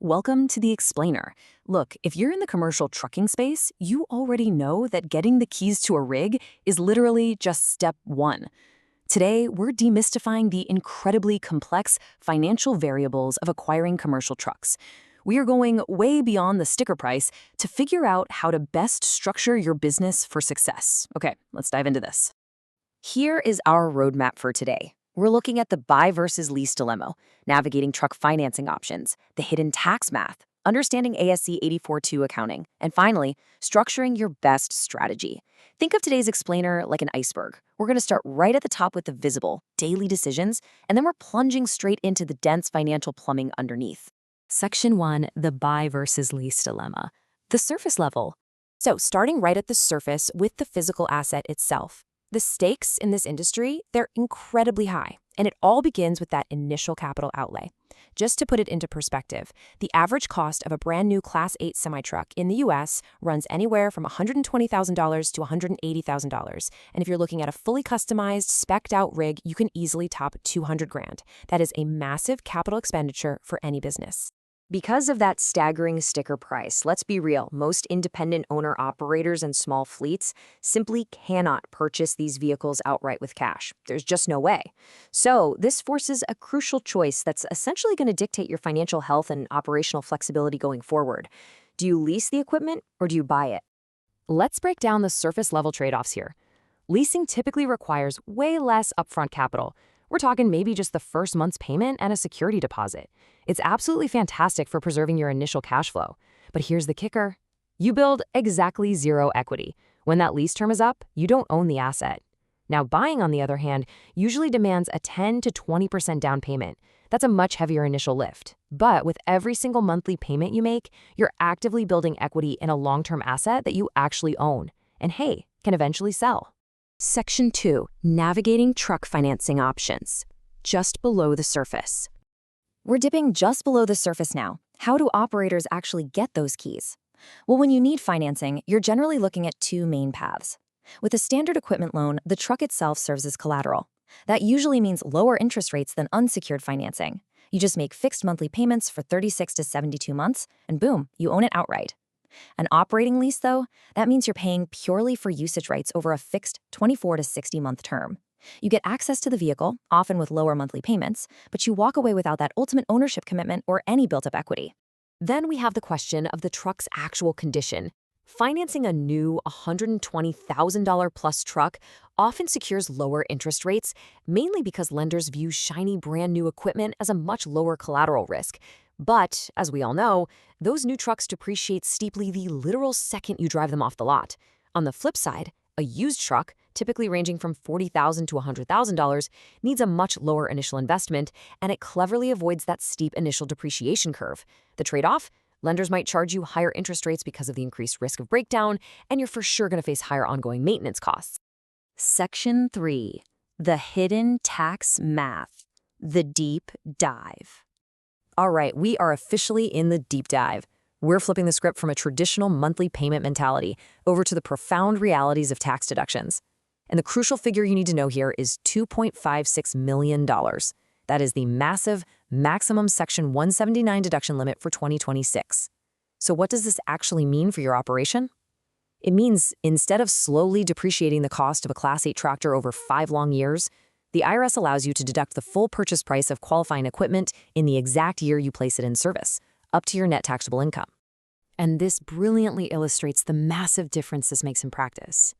Welcome to the Explainer. Look, if you're in the commercial trucking space, you already know that getting the keys to a rig is literally just step one. Today, we're demystifying the incredibly complex financial variables of acquiring commercial trucks. We are going way beyond the sticker price to figure out how to best structure your business for success. Okay, let's dive into this. Here is our roadmap for today. We're looking at the buy versus lease dilemma, navigating truck financing options, the hidden tax math, understanding ASC 842 accounting, and finally, structuring your best strategy. Think of today's explainer like an iceberg. We're going to start right at the top with the visible, daily decisions, and then we're plunging straight into the dense financial plumbing underneath. Section 1, the buy versus lease dilemma. The surface level. So, starting right at the surface with the physical asset itself. The stakes in this industry, they're incredibly high, and it all begins with that initial capital outlay. Just to put it into perspective, the average cost of a brand new Class 8 semi-truck in the US runs anywhere from $120,000 to $180,000. And if you're looking at a fully customized, spec'd out rig, you can easily top 200 grand. That is a massive capital expenditure for any business. Because of that staggering sticker price, let's be real, most independent owner-operators and small fleets simply cannot purchase these vehicles outright with cash. There's just no way. So this forces a crucial choice that's essentially going to dictate your financial health and operational flexibility going forward. Do you lease the equipment or do you buy it? Let's break down the surface-level trade-offs here. Leasing typically requires way less upfront capital. We're talking maybe just the first month's payment and a security deposit. It's absolutely fantastic for preserving your initial cash flow. But here's the kicker. You build exactly zero equity. When that lease term is up, you don't own the asset. Now, buying, on the other hand, usually demands a 10 to 20% down payment. That's a much heavier initial lift. But with every single monthly payment you make, you're actively building equity in a long-term asset that you actually own. And hey, can eventually sell. Section 2, navigating truck financing options. Just below the surface. We're dipping just below the surface now. How do operators actually get those keys? Well, when you need financing, you're generally looking at two main paths. With a standard equipment loan, the truck itself serves as collateral. That usually means lower interest rates than unsecured financing. You just make fixed monthly payments for 36 to 72 months, and boom, you own it outright. An operating lease, though, that means you're paying purely for usage rights over a fixed 24 to 60-month term. You get access to the vehicle, often with lower monthly payments, but you walk away without that ultimate ownership commitment or any built-up equity. Then we have the question of the truck's actual condition. Financing a new $120,000 plus truck often secures lower interest rates, mainly because lenders view shiny brand new equipment as a much lower collateral risk. But, as we all know, those new trucks depreciate steeply the literal second you drive them off the lot. On the flip side, a used truck, typically ranging from $40,000 to $100,000, needs a much lower initial investment, and it cleverly avoids that steep initial depreciation curve. The trade-off? Lenders might charge you higher interest rates because of the increased risk of breakdown, and you're for sure going to face higher ongoing maintenance costs. Section 3. The hidden tax math. The deep dive. All right, we are officially in the deep dive. We're flipping the script from a traditional monthly payment mentality over to the profound realities of tax deductions. And the crucial figure you need to know here is $2.56 million. That is the massive maximum Section 179 deduction limit for 2026. So what does this actually mean for your operation? It means instead of slowly depreciating the cost of a Class 8 tractor over 5 long years, the IRS allows you to deduct the full purchase price of qualifying equipment in the exact year you place it in service, up to your net taxable income. And this brilliantly illustrates the massive difference this makes in practice.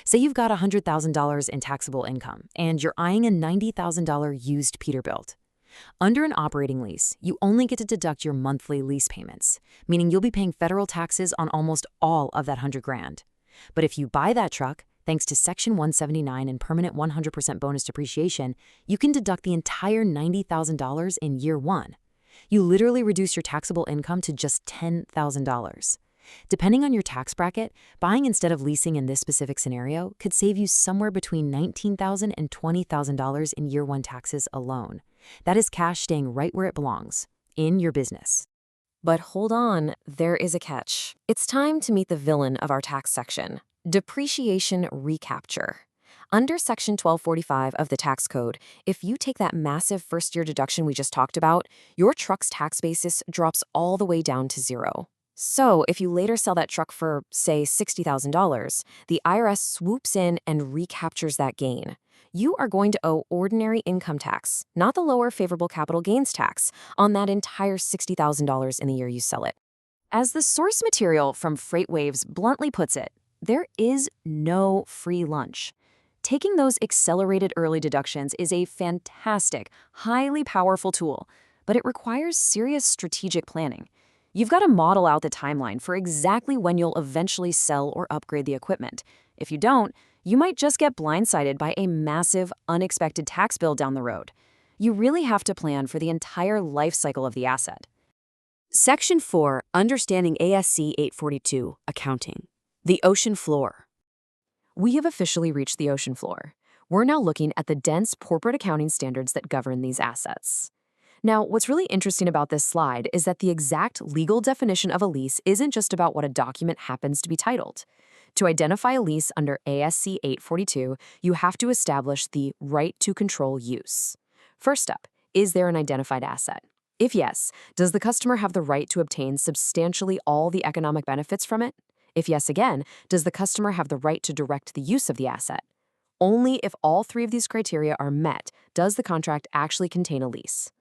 Say you've got $100,000 in taxable income, and you're eyeing a $90,000 used Peterbilt. Under an operating lease, you only get to deduct your monthly lease payments, meaning you'll be paying federal taxes on almost all of that 100 grand. But if you buy that truck, thanks to Section 179 and permanent 100% bonus depreciation, you can deduct the entire $90,000 in year one. You literally reduce your taxable income to just $10,000. Depending on your tax bracket, buying instead of leasing in this specific scenario could save you somewhere between $19,000 and $20,000 in year one taxes alone. That is cash staying right where it belongs, in your business. But hold on, there is a catch. It's time to meet the villain of our tax section. Depreciation recapture. Under Section 1245 of the tax code, if you take that massive first-year deduction we just talked about, your truck's tax basis drops all the way down to zero. So, if you later sell that truck for, say, $60,000, the IRS swoops in and recaptures that gain. You are going to owe ordinary income tax, not the lower favorable capital gains tax, on that entire $60,000 in the year you sell it. As the source material from FreightWaves bluntly puts it, there is no free lunch. Taking those accelerated early deductions is a fantastic, highly powerful tool, but it requires serious strategic planning. You've got to model out the timeline for exactly when you'll eventually sell or upgrade the equipment. If you don't, you might just get blindsided by a massive, unexpected tax bill down the road. You really have to plan for the entire life cycle of the asset. Section 4, Understanding ASC 842, Accounting. The ocean floor. We have officially reached the ocean floor. We're now looking at the dense corporate accounting standards that govern these assets. Now, what's really interesting about this slide is that the exact legal definition of a lease isn't just about what a document happens to be titled. To identify a lease under ASC 842, you have to establish the right to control use. First up, is there an identified asset? If yes, does the customer have the right to obtain substantially all the economic benefits from it? If yes again, does the customer have the right to direct the use of the asset? Only if all three of these criteria are met does the contract actually contain a lease.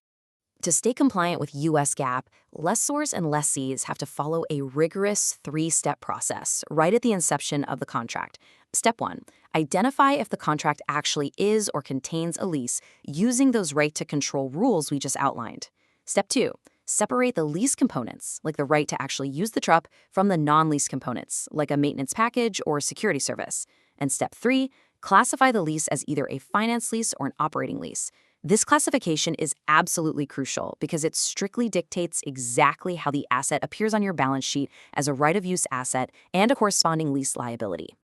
To stay compliant with U.S. GAAP, lessors and lessees have to follow a rigorous three-step process right at the inception of the contract. Step 1, identify if the contract actually is or contains a lease using those right-to-control rules we just outlined. Step 2, separate the lease components, like the right to actually use the truck, from the non-lease components, like a maintenance package or security service. And Step 3, classify the lease as either a finance lease or an operating lease. This classification is absolutely crucial because it strictly dictates exactly how the asset appears on your balance sheet as a right-of-use asset and a corresponding lease liability.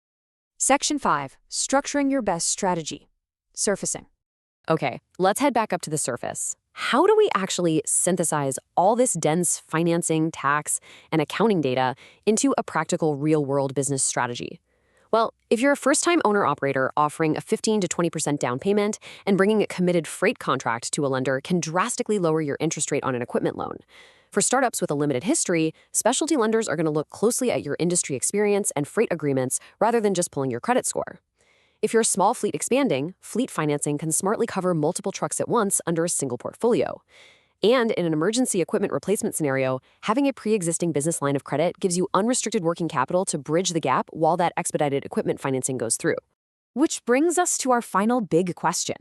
Section 5, Structuring Your Best Strategy. Surfacing. Okay, let's head back up to the surface. How do we actually synthesize all this dense financing, tax, and accounting data into a practical real-world business strategy? Well, if you're a first-time owner-operator offering a 15 to 20% down payment and bringing a committed freight contract to a lender can drastically lower your interest rate on an equipment loan. For startups with a limited history, specialty lenders are going to look closely at your industry experience and freight agreements rather than just pulling your credit score. If you're a small fleet expanding, fleet financing can smartly cover multiple trucks at once under a single portfolio. And in an emergency equipment replacement scenario, having a pre-existing business line of credit gives you unrestricted working capital to bridge the gap while that expedited equipment financing goes through. Which brings us to our final big question.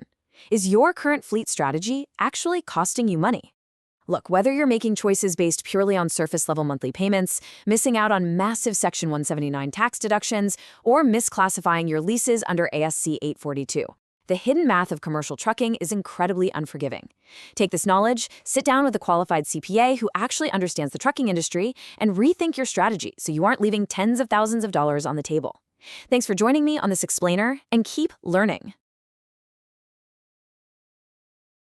Is your current fleet strategy actually costing you money? Look, whether you're making choices based purely on surface-level monthly payments, missing out on massive Section 179 tax deductions, or misclassifying your leases under ASC 842, the hidden math of commercial trucking is incredibly unforgiving. Take this knowledge, sit down with a qualified CPA who actually understands the trucking industry, and rethink your strategy so you aren't leaving tens of thousands of dollars on the table. Thanks for joining me on this explainer, and keep learning.